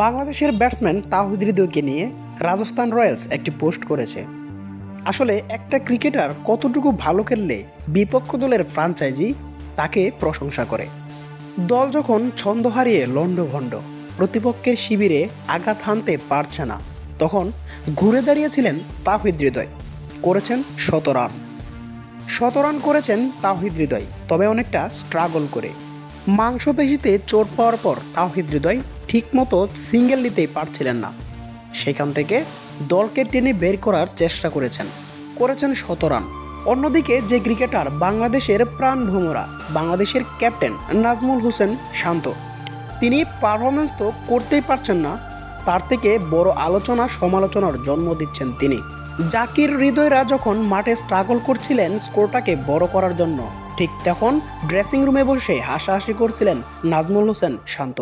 বাংলাদেশের ব্যাটসম্যান তাওহিদ হৃদয়কে নিয়ে রাজস্থান রয়্যালস একটি পোস্ট করেছে। আসলে একটা ক্রিকেটার কতটুকু ভালো খেললে বিপক্ষ দলের ফ্র্যাঞ্চাইজি তাকে প্রশংসা করে। দল যখন ছন্দ হারিয়ে লণ্ডভণ্ড প্রতিপক্ষের শিবিরে আঘাত হানতে পারছে না, তখন ঘুরে দাঁড়িয়েছিলেন তাওহিদ হৃদয়, করেছেন ১৭ রান করেছেন তাওহিদ হৃদয়, তবে অনেকটা স্ট্রাগল করে। মাংসপেশিতে চোট পাওয়ার পর তাওহিদ হৃদয় ঠিকমতো সিঙ্গেল নিতেই পারছিলেন না। সেখান থেকে দলকে টেনে বের করার চেষ্টা করেছেন ১৭ রান। অন্যদিকে যে ক্রিকেটার বাংলাদেশের প্রাণভোমরা, বাংলাদেশের ক্যাপ্টেন নাজমুল হোসেন শান্ত, তিনি পারফরমেন্স তো করতেই পারছেন না, তার থেকে বড় আলোচনা সমালোচনার জন্ম দিচ্ছেন তিনি। জাকির হৃদয়রা যখন মাঠে স্ট্রাগল করছিলেন স্কোরটাকে বড় করার জন্য, ঠিক তখন ড্রেসিং রুমে বসে হাসাহাসি করছিলেন নাজমুল হোসেন শান্ত।